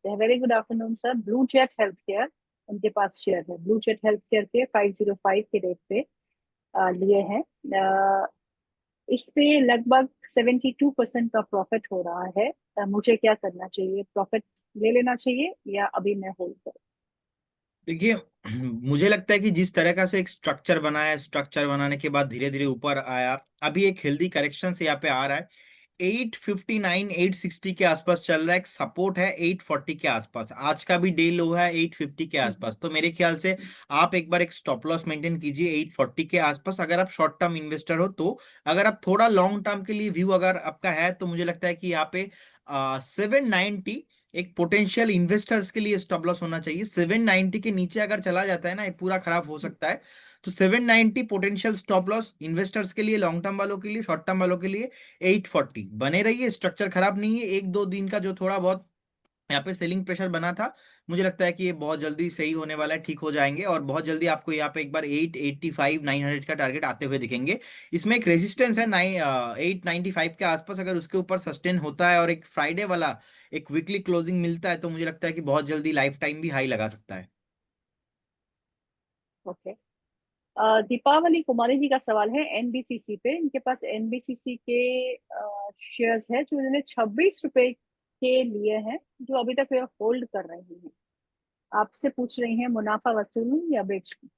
Very good afternoon sir. Blue jet health care, उनके पास share है। Blue jet health care के 505 के rate पे लिए हैं। अ, इस पे लगभग 72% का प्रॉफिट हो रहा है। मुझे क्या करना चाहिए? प्रॉफिट ले लेना चाहिए या अभी मैं होल्ड करूं? देखिए, मुझे लगता है कि जिस तरह का से एक स्ट्रक्चर बनाया, स्ट्रक्चर बनाने के बाद धीरे धीरे ऊपर आया, अभी एक हेल्दी करेक्शन से यहाँ पे आ रहा है। 859 860 के आसपास चल रहा है। एक सपोर्ट है 840 के आसपास। आज का भी डे लो है 850 के हम्म। आसपास। तो मेरे ख्याल से आप एक बार एक स्टॉप लॉस मेंटेन कीजिए 840 के आसपास, अगर आप शॉर्ट टर्म इन्वेस्टर हो तो। अगर आप थोड़ा लॉन्ग टर्म के लिए व्यू अगर आपका है, तो मुझे लगता है कि यहाँ पे 790 एक पोटेंशियल इन्वेस्टर्स के लिए स्टॉप लॉस होना चाहिए। 790 के नीचे अगर चला जाता है ना, ये पूरा खराब हो सकता है। तो 790 पोटेंशियल स्टॉप लॉस इन्वेस्टर्स के लिए, लॉन्ग टर्म वालों के लिए, शॉर्ट टर्म वालों के लिए 840 बने रहिए। स्ट्रक्चर खराब नहीं है। एक दो दिन का जो थोड़ा बहुत यहाँ पे सेलिंग प्रेशर बना था, मुझे लगता है कि ये बहुत जल्दी सही होने वाला है, ठीक हो जाएंगे और बहुत जल्दी आपको यहाँ पे एक बार 885 900 का टारगेट आते हुए दिखेंगे। इसमें एक रेजिस्टेंस है 895 के आसपास। अगर उसके ऊपर सस्टेन होता है और एक फ्राइडे वाला एक वीकली क्लोजिंग मिलता है, तो मुझे लगता है कि बहुत जल्दी लाइफ टाइम भी हाई लगा सकता है। ओके। दीपावली कुमारी जी का सवाल है एनबीसीसी पे। इनके पास एनबीसीसी के शेयर्स है जो इन्होंने 26 रुपए के लिए हैं, जो अभी तक वे होल्ड कर रहे हैं। आपसे पूछ रही हैं मुनाफा वसूलूं या बेच दूं?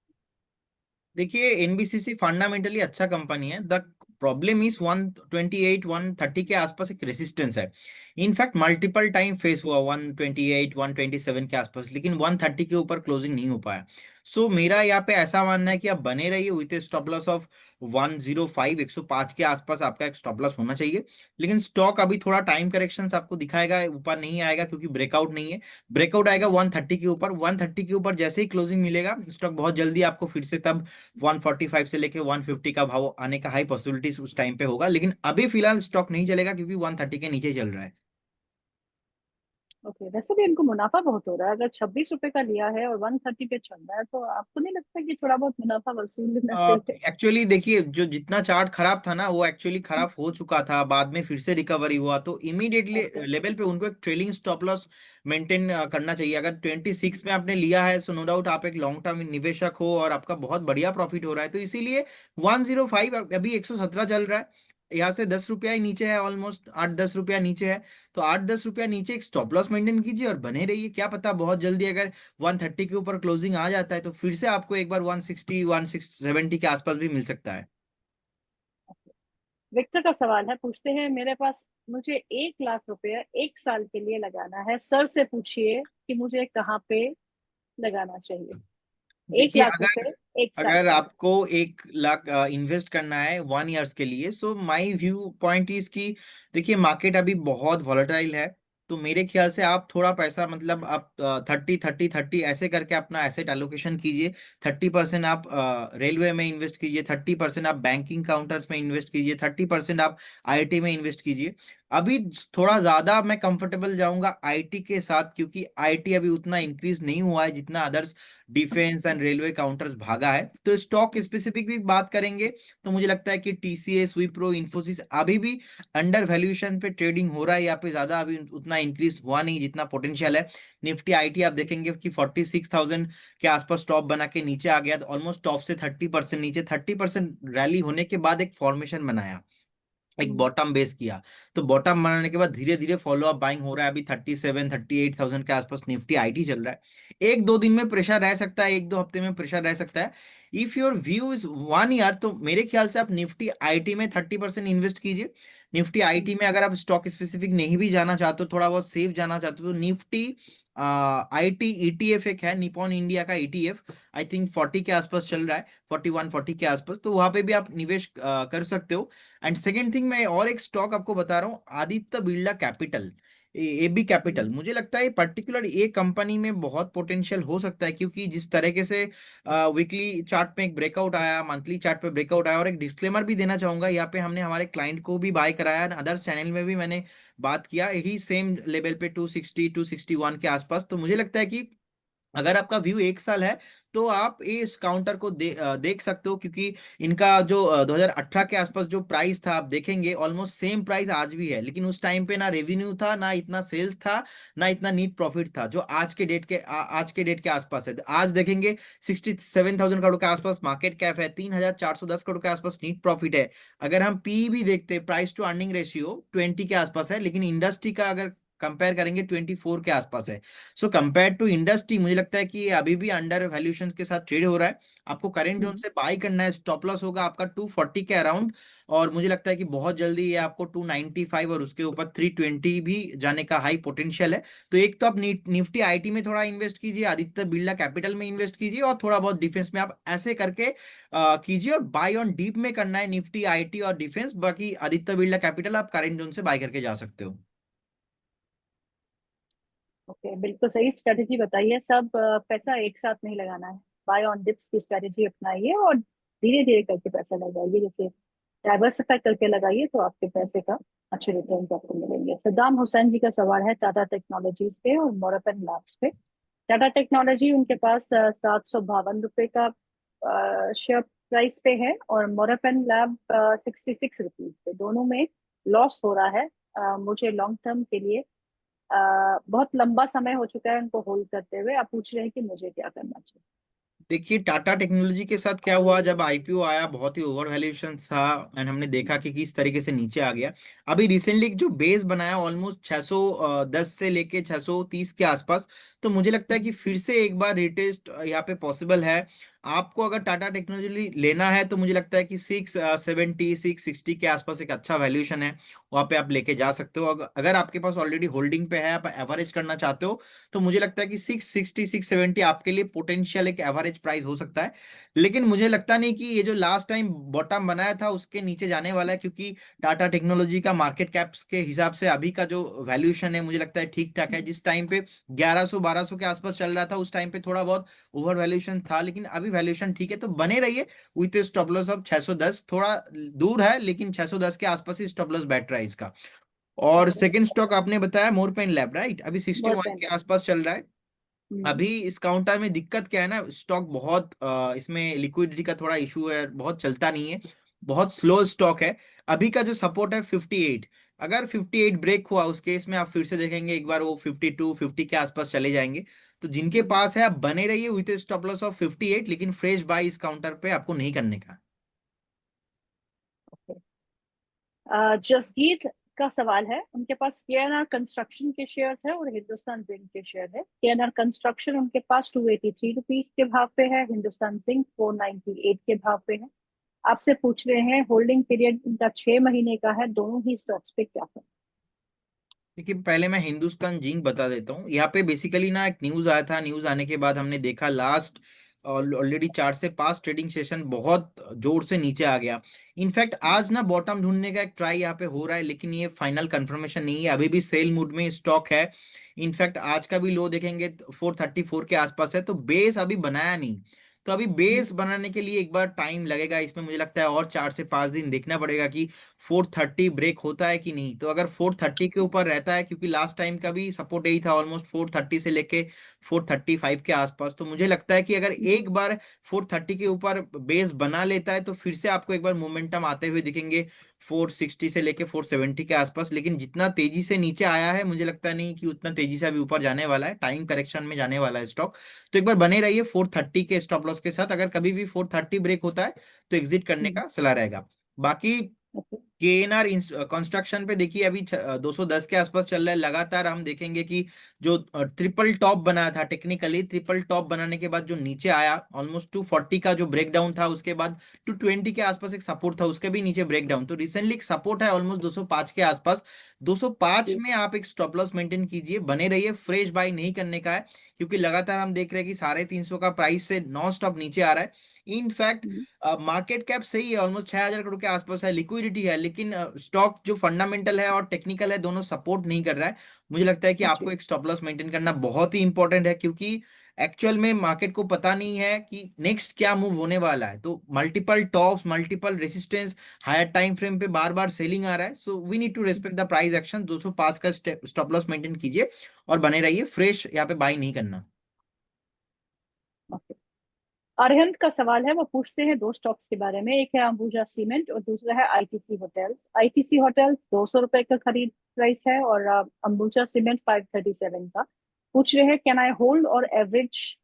देखिए, एनबीसीसी फंडामेंटली अच्छा कंपनी है। द प्रॉब्लम इज 128 130 के आसपास एक रेसिस्टेंस है। इनफैक्ट मल्टीपल टाइम फेस हुआ 128 127 के आसपास, लेकिन 130 के ऊपर क्लोजिंग नहीं हो पाया। सो मेरा यहाँ पे ऐसा मानना है कि आप बने रहिए विथ स्टॉप लॉस ऑफ 105 105 के आसपास आपका एक स्टॉप लॉस होना चाहिए। लेकिन स्टॉक अभी थोड़ा टाइम करेक्शन आपको दिखाएगा, ऊपर नहीं आएगा क्योंकि ब्रेकआउट नहीं है। ब्रेकआउट आएगा 130 के ऊपर। 130 के ऊपर जैसे ही क्लोजिंग मिलेगा, स्टॉक बहुत जल्दी आपको फिर से तब 145 से लेके 150 का भाव आने का हाई पॉसिबिलिटीज उस टाइम पे होगा। लेकिन अभी फिलहाल स्टॉक नहीं चलेगा क्योंकि 130 के नीचे चल रहा है। ओके, वैसे भी इनको मुनाफा बहुत हो रहा है। अगर 26 रुपए का लिया है और 130 पे चल रहा है, तो आपको नहीं लगता कि थोड़ा बहुत मुनाफा वसूल लेना चाहिए? एक्चुअली देखिए, जो जितना चार्ट खराब था ना, वो एक्चुअली खराब हो चुका था, बाद में फिर से रिकवरी हुआ, तो इमीडिएटली ओके। लेवल पे उनको एक ट्रेलिंग स्टॉप लॉस मेंटेन करना चाहिए। अगर 26 में आपने लिया है, सो नो डाउट आप एक लॉन्ग टर्म निवेशक हो और आपका बहुत बढ़िया प्रॉफिट हो रहा है, तो इसीलिए 105 अभी 117 चल रहा है। यहाँ से 10 रुपया ही नीचे है, ऑलमोस्ट 8-10 रुपया नीचे है। तो 8-10 रुपया नीचे एक स्टॉप लॉस मेंटेन कीजिए और बने रहिए। क्या पता बहुत जल्दी अगर 130 के ऊपर क्लोजिंग आ जाता है, तो फिर से आपको एक बार 160 170 के आसपास भी मिल सकता है। विक्टर का सवाल है, पूछते हैं मेरे पास, मुझे 1 लाख रुपया 1 साल के लिए लगाना है। सर से पूछिए कि मुझे कहाँ पे लगाना चाहिए। एक देखिए, लाख अगर रुपए 1 साल अगर के लिए। आपको 1 लाख इन्वेस्ट करना है 1 ईयर्स के लिए, so my view point is की, देखिए मार्केट अभी बहुत वॉलेटाइल है। तो मेरे ख्याल से आप थोड़ा पैसा, मतलब आप 30 30 30 ऐसे करके अपना एसेट एलोकेशन कीजिए। 30% आप रेलवे में इन्वेस्ट कीजिए, 30% आप बैंकिंग काउंटर्स में इन्वेस्ट कीजिए, 30% आप आईटी में इन्वेस्ट कीजिए। अभी थोड़ा ज्यादा मैं कंफर्टेबल जाऊंगा आईटी के साथ, क्योंकि आईटी अभी उतना इंक्रीज नहीं हुआ है जितना others defence and railway counters भागा है। तो स्टॉक स्पेसिफिक भी बात करेंगे, तो मुझे लगता है कि टीसीएस, विप्रो, इन्फोसिस अभी भी अंडर वैल्यूएशन पे ट्रेडिंग हो रहा है। यहाँ पे ज्यादा अभी उतना इंक्रीज हुआ नहीं जितना पोटेंशियल है। निफ्टी आईटी आप देखेंगे कि 46,000 के आसपास टॉप बना के नीचे आ गया, तो ऑलमोस्ट टॉप से 30% नीचे, 30% रैली होने के बाद एक फॉर्मेशन बनाया, एक हम्म। बॉटम बेस किया। तो बॉटम बनाने के बाद धीरे धीरे फॉलो अप बाइंग हो रहा है। अभी 37 38,000 के आसपास निफ्टी आईटी चल रहा है। एक दो दिन में प्रेशर रह सकता है, एक दो हफ्ते में प्रेशर रह सकता है। If your view is 1 year, तो मेरे ख्याल से आप निफ्टी आईटी में 30% इन्वेस्ट कीजिए। निफ्टी आईटी में अगर आप स्टॉक स्पेसिफिक नहीं भी जाना चाहते हो, थोड़ा बहुत सेफ जाना चाहते हो, तो निफ्टी आईटी ईटीएफ एक है, निपॉन इंडिया का ईटीएफ, आई थिंक 40 के आसपास चल रहा है, 41 40 के आसपास। तो वहां पे भी आप निवेश कर सकते हो। एंड सेकेंड थिंग, मैं और एक स्टॉक आपको बता रहा हूँ, Aditya Birla capital, AB capital. हम्म। मुझे लगता है पर्टिकुलर ये कंपनी में बहुत पोटेंशियल हो सकता है, क्योंकि जिस तरीके से वीकली चार्ट पे एक ब्रेकआउट आया, मंथली चार्ट पे ब्रेकआउट आया। और एक डिस्क्लेमर भी देना चाहूंगा, यहाँ पे हमने हमारे क्लाइंट को भी बाय कराया, अदर्स चैनल में भी मैंने बात किया यही सेम लेवल पे 260 261 के आसपास। तो मुझे लगता है कि अगर आपका व्यू 1 साल है तो आप इस काउंटर को देख सकते हो, क्योंकि इनका जो 2018 के आसपास जो प्राइस था आप देखेंगे ऑलमोस्ट सेम प्राइस आज भी है, लेकिन उस टाइम पे ना रेवेन्यू था, ना इतना सेल्स था, ना इतना नीट प्रॉफिट था जो आज के डेट के आसपास है। आज देखेंगे 67,000 करोड़ के आसपास मार्केट कैप है, 3,410 करोड़ के आसपास नीट प्रॉफिट है। अगर हम पी भी देखते, प्राइस टू अर्निंग रेशियो 20 के आसपास है, लेकिन इंडस्ट्री का अगर कंपेयर करेंगे 24 के आसपास है। सो कंपेयर टू इंडस्ट्री मुझे लगता है कि ये अभी भी अंडर वैल्यूएशन के साथ ट्रेड हो रहा है। आपको करेंट जोन हम्म। से बाई करना है, स्टॉप लॉस होगा आपका 240 के अराउंड। और मुझे लगता है कि बहुत जल्दी ये आपको 295 और उसके ऊपर 320 भी जाने का हाई पोटेंशियल है। तो एक तो आप निफ्टी आईटी में थोड़ा इन्वेस्ट कीजिए, आदित्य बिरला कैपिटल में इन्वेस्ट कीजिए, और थोड़ा बहुत डिफेंस में आप ऐसे करके कीजिए। और बाय ऑन डीप में करना है निफ्टी आईटी और डिफेंस, बाकी आदित्य बिरला कैपिटल आप करेंट जोन से बाय करके जा सकते हो। ओके, बिल्कुल सही स्ट्रेटेजी बताई है। सब पैसा एक साथ नहीं लगाना है। बाय ऑन डिप्स की स्ट्रेटेजी अपनाइए और धीरे धीरे करके पैसा लगाइए। जैसे डाइवर्सिफाई करके लगाइए तो आपके पैसे का अच्छे रिटर्न्स आपको मिलेंगे। सद्दाम हुसैन जी का सवाल है टाटा टेक्नोलॉजीज पे और मोरपन लैब्स पे। टाटा टेक्नोलॉजी उनके पास 752 रुपये का शेयर प्राइस पे है, और मोरपन लैब 66 रुपीज पे। दोनों में लॉस हो रहा है। मुझे लॉन्ग टर्म के लिए बहुत लंबा समय हो चुका है उनको होल्ड करते हुए। आप पूछ रहे हैं कि मुझे क्या करना चाहिए। देखिए टाटा टेक्नोलॉजी के साथ क्या हुआ, जब आईपीओ आया बहुत ही ओवर वैल्यूएशन था, एंड हमने देखा कि किस तरीके से नीचे आ गया। अभी रिसेंटली जो बेस बनाया ऑलमोस्ट 610 से लेके 630 के आसपास, तो मुझे लगता है कि फिर से एक बार रिटेस्ट यहाँ पे पॉसिबल है। आपको अगर टाटा टेक्नोलॉजी लेना है तो मुझे लगता है कि 670 660 के आसपास एक अच्छा वैल्यूएशन है, वहाँ पे आप लेके जा सकते हो। अगर आपके पास ऑलरेडी होल्डिंग पे है, आप एवरेज करना चाहते हो, तो मुझे लगता है कि 660 670 आपके लिए पोटेंशियल एक एवरेज प्राइस हो सकता है। लेकिन मुझे लगता नहीं कि ये जो लास्ट टाइम बॉटम बनाया था उसके नीचे जाने वाला है, क्योंकि टाटा टेक्नोलॉजी का मार्केट कैप्स के हिसाब से अभी का जो वैल्यूएशन है मुझे लगता है ठीक ठाक है। जिस टाइम पे 1100 1200 के आसपास चल रहा था उस टाइम पे थोड़ा बहुत ओवर वैल्यूएशन था, लेकिन अभी वैल्यूएशन ठीक है। तो बने रहिए विथ स्टॉप लॉस ऑफ 610, थोड़ा दूर है लेकिन 610 के आसपास ही स्टॉप लॉस बैठ रहा है इसका। और ओके। सेकंड स्टॉक आपने बताया मोरपेन लैब, राइट? अभी 61 मोरपन के लैब। आसपास चल रहा है। हम्म। अभी इस काउंटर में दिक्कत क्या है ना, स्टॉक बहुत इसमें लिक्विडिटी का थोड़ा इशू है, बहुत चलता नहीं है, बहुत स्लो स्टॉक है। अभी का जो सपोर्ट है 58, अगर 58 ब्रेक हुआ उस केस में आप फिर से देखेंगे एक बार वो 52 50 के आसपास चले जाएंगे। तो जिनके हम्म। पास है आप बने रहिए विथ स्टॉप लॉस ऑफ 58, लेकिन फ्रेश बाय इस काउंटर पे आपको नहीं करने का। ओके। जसजीत का सवाल है, उनके पास केएनआर कंस्ट्रक्शन के शेयर्स है और हिंदुस्तान जिंक के शेयर है। केएनआर कंस्ट्रक्शन उनके पास 283 रुपीज के भाव पे है, हिंदुस्तान जिंक 498 के भाव पे है। आपसे पूछ रहे हैं होल्डिंग पीरियड इनका 6 महीने का है, दोनों ही स्टॉक्स पे क्या है। देखिए पहले मैं हिंदुस्तान जिंक बता देता हूँ। यहाँ पे बेसिकली ना एक न्यूज आया था, न्यूज आने के बाद हमने देखा लास्ट ऑलरेडी 4 से 5 ट्रेडिंग सेशन बहुत जोर से नीचे आ गया। इनफैक्ट आज ना बॉटम ढूंढने का एक ट्राई यहाँ पे हो रहा है, लेकिन ये फाइनल कंफर्मेशन नहीं है, अभी भी सेल मूड में स्टॉक है। इनफैक्ट आज का भी लो देखेंगे 434 के आसपास है, तो बेस अभी बनाया नहीं। तो अभी बेस बनाने के लिए एक बार टाइम लगेगा इसमें, मुझे लगता है और 4 से 5 दिन देखना पड़ेगा कि 430 ब्रेक होता है कि नहीं। तो अगर 430 के ऊपर रहता है, क्योंकि लास्ट टाइम का भी सपोर्ट यही था ऑलमोस्ट 430 से लेके 435 के आसपास, तो मुझे लगता है कि अगर एक बार 430 के ऊपर बेस बना लेता है तो फिर से आपको एक बार मोमेंटम आते हुए दिखेंगे 460 से लेके 470 के आसपास। लेकिन जितना तेजी से नीचे आया है मुझे लगता नहीं कि उतना तेजी से अभी ऊपर जाने वाला है, टाइम करेक्शन में जाने वाला है स्टॉक। तो एक बार बने रहिए 430 के स्टॉप लॉस के साथ, अगर कभी भी 430 ब्रेक होता है तो एग्जिट करने का सलाह रहेगा। बाकी ओके। केएनआर कंस्ट्रक्शन पे देखिए अभी 210 के आसपास चल रहा है। लगातार हम देखेंगे कि जो ट्रिपल टॉप बनाया था, टेक्निकली ट्रिपल टॉप बनाने के बाद जो नीचे आया ऑलमोस्ट 240 का जो ब्रेक डाउन था, उसके बाद 220 के आसपास एक सपोर्ट था, उसके भी नीचे ब्रेक डाउन। तो रिसेंटली एक सपोर्ट है ऑलमोस्ट 205 के आसपास। 205 जी। में आप एक स्टॉप लॉस मेंटेन कीजिए, बने रहिए, फ्रेश बाय नहीं करने का है, क्योंकि लगातार हम देख रहे हैं कि 350 का प्राइस से नॉन स्टॉप नीचे आ रहा है। इनफैक्ट हम्म। मार्केट कैप सही है, ऑलमोस्ट 6,000 करोड़ के आसपास है, लिक्विडिटी है, लेकिन स्टॉक जो फंडामेंटल है और टेक्निकल है दोनों सपोर्ट नहीं कर रहा है। मुझे लगता है कि आपको जी। एक स्टॉप लॉस मेंटेन करना बहुत ही इंपॉर्टेंट है, क्योंकि एक्चुअल में मार्केट को पता नहीं है कि नेक्स्ट क्या मूव होने वाला है। तो multiple tops, multiple resistance, higher time frame पे बार बार सेलिंग आ रहा है। So we need to respect the price action. 205 का स्टॉप लॉस मेंटेन कीजिए और बने रहिए, फ्रेश यहाँ पे बाई नहीं करना। अरहंत का सवाल है, वो पूछते हैं दो स्टॉक्स के बारे में, एक है अंबुजा सीमेंट और दूसरा है आईटीसी होटल्स। आईटीसी होटल्स 200 रुपए का खरीद प्राइस है, और अंबुजा सीमेंट 537 का। पूछ रहे हैं कैन आई होल्ड और एवरेज,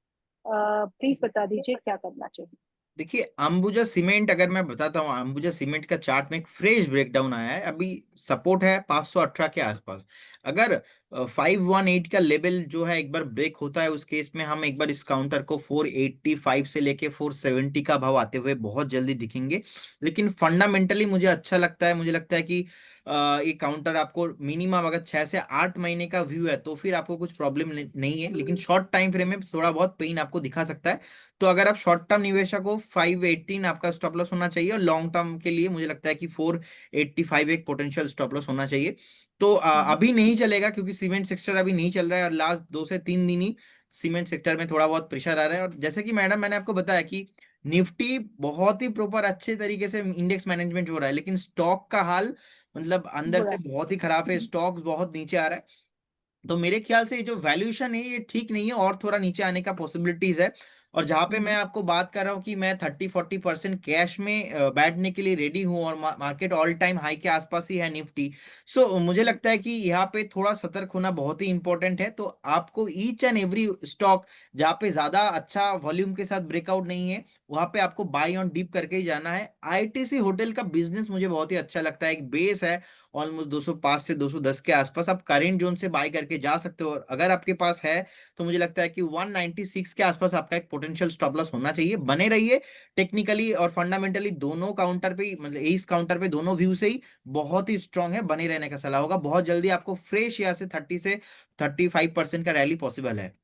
प्लीज बता दीजिए क्या करना चाहिए। देखिए अंबुजा सीमेंट, अगर मैं बताता हूँ, अंबुजा सीमेंट का चार्ट में एक फ्रेश ब्रेकडाउन आया है अभी। सपोर्ट है 518 के आसपास। अगर 518 का लेवल जो है एक बार ब्रेक होता है, उस केस में हम एक बार इस काउंटर को 485 से लेके 470 का भाव आते हुए बहुत जल्दी दिखेंगे। लेकिन फंडामेंटली मुझे अच्छा लगता है, मुझे लगता है कि ये काउंटर आपको मिनिमम अगर 6 से 8 महीने का व्यू है तो फिर आपको कुछ प्रॉब्लम नहीं है, लेकिन शॉर्ट टाइम फ्रेम में थोड़ा बहुत पेन आपको दिखा सकता है। तो अगर आप शॉर्ट टर्म निवेशक हो, 518 आपका स्टॉप लॉस होना चाहिए, और लॉन्ग टर्म के लिए मुझे लगता है कि 485 एक पोटेंशियल स्टॉप लॉस होना चाहिए। तो हम्म। अभी नहीं चलेगा क्योंकि सीमेंट सेक्टर अभी नहीं चल रहा है, और लास्ट 2 से 3 दिन ही सीमेंट सेक्टर में थोड़ा बहुत प्रेशर आ रहा है। और जैसे कि मैडम मैंने आपको बताया कि निफ्टी बहुत ही प्रॉपर अच्छे तरीके से इंडेक्स मैनेजमेंट हो रहा है, लेकिन स्टॉक का हाल मतलब अंदर बुरा से है। बहुत ही खराब है, स्टॉक बहुत नीचे आ रहा है। तो मेरे ख्याल से ये जो वैल्यूएशन है ये ठीक नहीं है, और थोड़ा नीचे आने का पॉसिबिलिटीज है। और जहां पे मैं हम्म। आपको बात कर रहा हूँ कि मैं 30-40% कैश में बैठने के लिए रेडी हूँ, और मार्केट ऑल टाइम हाई के आसपास ही है निफ्टी। सो मुझे हम्म। लगता है कि यहाँ पे थोड़ा सतर्क होना बहुत ही इंपॉर्टेंट है। तो आपको ईच एंड एवरी स्टॉक जहाँ पे ज्यादा अच्छा वॉल्यूम के साथ ब्रेकआउट नहीं है, वहां पे आपको बाई ऑन डीप करके ही जाना है। आईटीसी होटल का बिजनेस मुझे बहुत ही अच्छा लगता है, एक बेस है ऑलमोस्ट 205 से 210 के आसपास, आप करेंट जोन से बाय करके जा सकते हो। और अगर आपके पास है तो मुझे लगता है कि 196 के आसपास आपका एक पोटेंशियल स्टॉप लॉस होना चाहिए। बने रहिए, टेक्निकली और फंडामेंटली दोनों काउंटर पे मतलब इस काउंटर पे दोनों व्यू से ही बहुत ही स्ट्रांग है, बने रहने का सलाह होगा। बहुत जल्दी आपको फ्रेश यहाँ से 30 से 35% का रैली पॉसिबल है।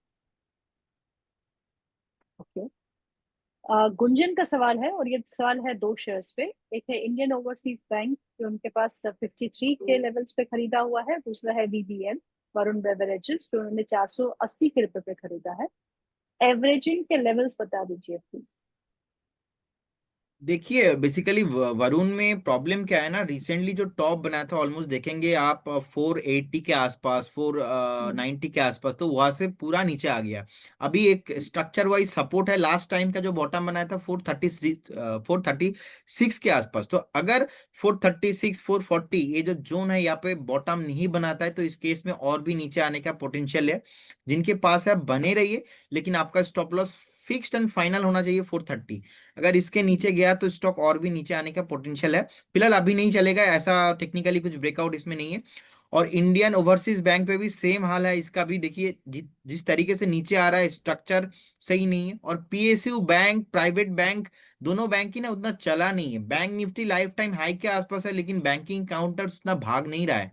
ओके। गुंजन का सवाल है, और ये सवाल है दो शेयर्स पे। एक है इंडियन ओवरसीज बैंक, जो उनके पास 53 के लेवल्स पे खरीदा हुआ है। दूसरा है वीबीएल, वरुण बेवरेजेस, जो उन्होंने 480 के रुपए पे खरीदा है। एवरेजिंग के लेवल्स बता दीजिए प्लीज। देखिए बेसिकली वरुण में प्रॉब्लम क्या है ना, रिसेंटली जो टॉप बनाया था ऑलमोस्ट देखेंगे आप 480 के आसपास, 490 के आसपास, तो वहां से पूरा नीचे आ गया। अभी एक स्ट्रक्चर वाइज सपोर्ट है, लास्ट टाइम का जो बॉटम बनाया था 436 के आसपास। तो अगर 436 440 ये जो जोन है यहाँ पे बॉटम नहीं बनाता है, तो इस केस में और भी नीचे आने का पोटेंशियल है। जिनके पास है बने रहिए, लेकिन आपका stop loss fixed and final होना चाहिए 430। अगर इसके नीचे गया तो स्टॉक और भी नीचे आने का पोटेंशियल है। फिलहाल अभी नहीं चलेगा, ऐसा टेक्निकली कुछ ब्रेकआउट इसमें नहीं है। और इंडियन ओवरसीज बैंक पे भी सेम हाल है, इसका भी देखिए जिस तरीके से नीचे आ रहा है, स्ट्रक्चर सही नहीं है। और पीएसयू बैंक, प्राइवेट बैंक, दोनों बैंक ही ना उतना चला नहीं है। Bank Nifty life time high के आसपास है, लेकिन बैंकिंग काउंटर उतना भाग नहीं रहा है।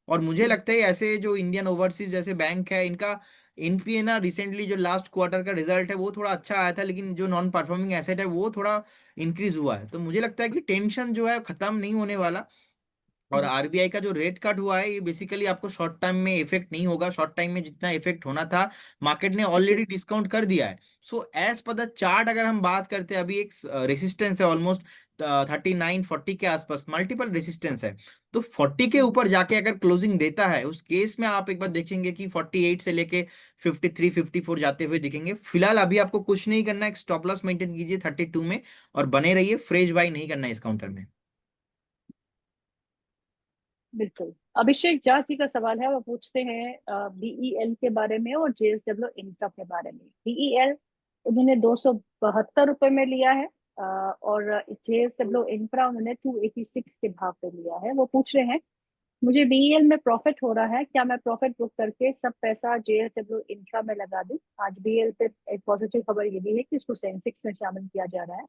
और मुझे लगता है ऐसे जो इंडियन ओवरसीज जैसे बैंक है, इनका एनपीए ना रिसेंटली जो लास्ट क्वार्टर का रिजल्ट है वो थोड़ा अच्छा आया था, लेकिन जो नॉन परफॉर्मिंग एसेट है वो थोड़ा इंक्रीज हुआ है। तो मुझे लगता है कि टेंशन जो है खत्म नहीं होने वाला। और आरबीआई का जो रेट कट हुआ है ये बेसिकली आपको शॉर्ट टाइम में इफेक्ट नहीं होगा। शॉर्ट टाइम में जितना इफेक्ट होना था मार्केट ने ओके। ऑलरेडी डिस्काउंट कर दिया है। So as per the chart अगर हम बात करते हैं, अभी एक रेसिस्टेंस है ऑलमोस्ट 39-40 के आसपास, मल्टीपल रेसिस्टेंस है। तो 40 के ऊपर जाके अगर क्लोजिंग देता है, उस केस में आप एक बार देखेंगे कि 48 से लेके 53-54 जाते हुए दिखेंगे। फिलहाल अभी आपको कुछ नहीं करना है, एक स्टॉप लॉस मेंटेन कीजिए 32 में, और बने रहिए, फ्रेश बाई नहीं करना है इस काउंटर में। बिल्कुल। अभिषेक झा जी का सवाल है, वो पूछते हैं बीईएल के बारे में और जेएसडब्ल्यू इंफ्रा के बारे में। बीईएल उन्होंने 272 रुपए में लिया है, और जेएसडब्ल्यू इंफ्रा उन्होंने 286 के भाव पे लिया है। वो पूछ रहे हैं मुझे बीईएल में प्रॉफिट हो रहा है, क्या मैं प्रॉफिट बुक करके सब पैसा जेएसडब्ल्यू इंफ्रा में लगा दूं। आज बीईएल पे एक पॉजिटिव खबर ये भी है कि उसको सेंसेक्स में शामिल किया जा रहा है,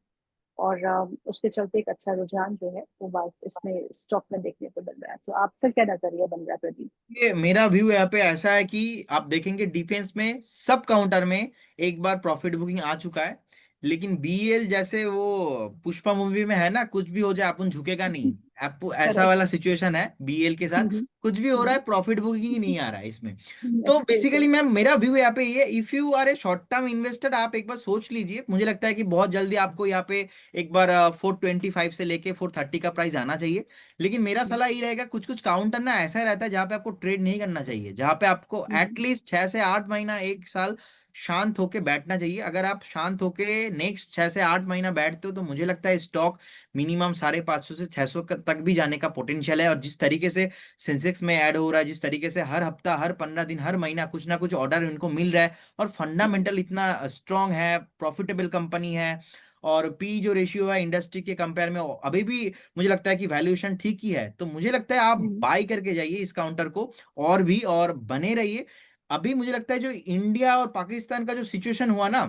और उसके चलते एक अच्छा रुझान जो है वो बात इसमें स्टॉक में देखने को मिल रहा है। तो आपका क्या नजरिया बन रहा है प्रदीप। ये मेरा व्यू यहाँ पे ऐसा है कि आप देखेंगे डिफेंस में सब काउंटर में एक बार प्रॉफिट बुकिंग आ चुका है, लेकिन बीएल जैसे वो पुष्पा मूवी में है ना, कुछ भी हो जाए अपन झुकेगा नहीं, आपको ऐसा करेक्ट। वाला सिचुएशन है बीएल के साथ। कुछ भी हो रहा है, प्रॉफिट बुकिंग ही नहीं आ रहा है इसमें। तो बेसिकली बिल्कुल। मैम मेरा व्यू यहाँ पे ये, if you are a short term investor, आप एक बार सोच लीजिए। मुझे लगता है कि बहुत जल्दी आपको यहाँ पे एक बार 425 से लेके 430 का प्राइस आना चाहिए। लेकिन मेरा सलाह ये रहेगा, कुछ कुछ काउंटर ना ऐसा रहता है जहाँ पे आपको ट्रेड नहीं करना चाहिए, जहाँ पे आपको एटलीस्ट 6 से 8 महीना 1 साल शांत होके बैठना चाहिए। अगर आप शांत होके नेक्स्ट 6 से 8 महीना बैठते हो तो मुझे लगता है स्टॉक मिनिमम 550 से 600 तक भी जाने का पोटेंशियल है। और जिस तरीके से सेंसेक्स में ऐड हो रहा है, जिस तरीके से हर हफ्ता, हर 15 दिन, हर महीना कुछ ना कुछ ऑर्डर इनको मिल रहा है, और फंडामेंटल इतना स्ट्रांग है, प्रॉफिटेबल कंपनी है, और पी जो रेशियो है इंडस्ट्री के कंपेयर में अभी भी मुझे लगता है कि वैल्यूएशन ठीक ही है। तो मुझे लगता है आप हम्म। बाय करके जाइए इस काउंटर को, और भी और बने रहिए। अभी मुझे लगता है जो इंडिया और पाकिस्तान का जो सिचुएशन हुआ ना,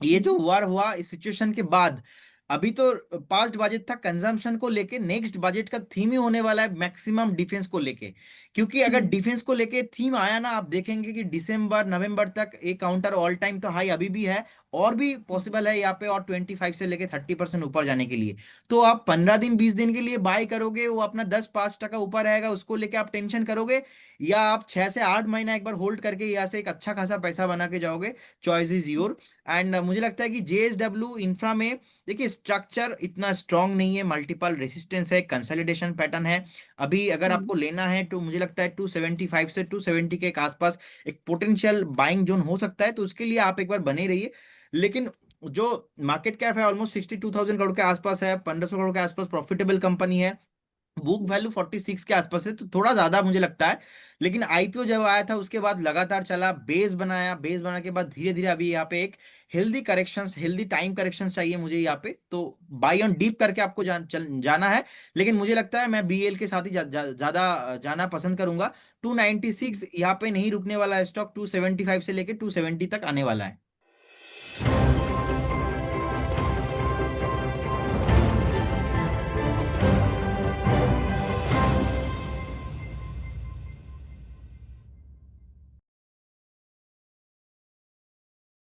ये जो हम्म। वार हुआ, इस सिचुएशन के बाद अभी तो पास्ट बजट था कंजम्पशन को लेके, नेक्स्ट बजट का थीम ही होने वाला है मैक्सिमम डिफेंस को लेके। क्योंकि अगर हम्म। डिफेंस को लेके थीम आया ना, आप देखेंगे कि दिसंबर नवंबर तक एक काउंटर ऑल टाइम तो हाई अभी भी है, और भी हम्म। पॉसिबल है यहाँ पे, और 25 से लेके 30% ऊपर जाने के लिए। तो आप 15 दिन 20 दिन के लिए बाय करोगे, वो अपना 10-5 टका ऊपर रहेगा, उसको लेके आप टेंशन करोगे, या आप 6 से 8 महीना एक बार होल्ड करके यहाँ से एक अच्छा खासा पैसा बना के जाओगे। Choice is your. एंड मुझे लगता है कि जेएसडब्ल्यू इंफ्रा में देखिए स्ट्रक्चर इतना स्ट्रांग नहीं है, मल्टीपल रेसिस्टेंस है, कंसोलिडेशन पैटर्न है। अभी अगर हम्म। आपको लेना है तो मुझे लगता है 275 से 270 के आसपास एक पोटेंशियल बाइंग जोन हो सकता है, तो उसके लिए आप एक बार बने रहिए। लेकिन जो मार्केट कैप है ऑलमोस्ट 62,000 करोड़ के आसपास है, 1,500 करोड़ के आसपास प्रॉफिटेबल कंपनी है, बुक वैल्यू 46 के आसपास है, तो थोड़ा ज्यादा मुझे लगता है। लेकिन आईपीओ जब आया था उसके बाद लगातार चला, बेस बनाया, बेस बनाने के बाद धीरे धीरे अभी यहाँ पे एक healthy corrections, healthy time corrections चाहिए मुझे यहाँ पे, तो बाई ऑन डीप करके आपको जाना है। लेकिन मुझे लगता है मैं बीएल के साथ ही ज्यादा जाना पसंद करूंगा। 296 यहाँ पे नहीं रुकने वाला है स्टॉक, 275 से लेके 270 तक आने वाला है।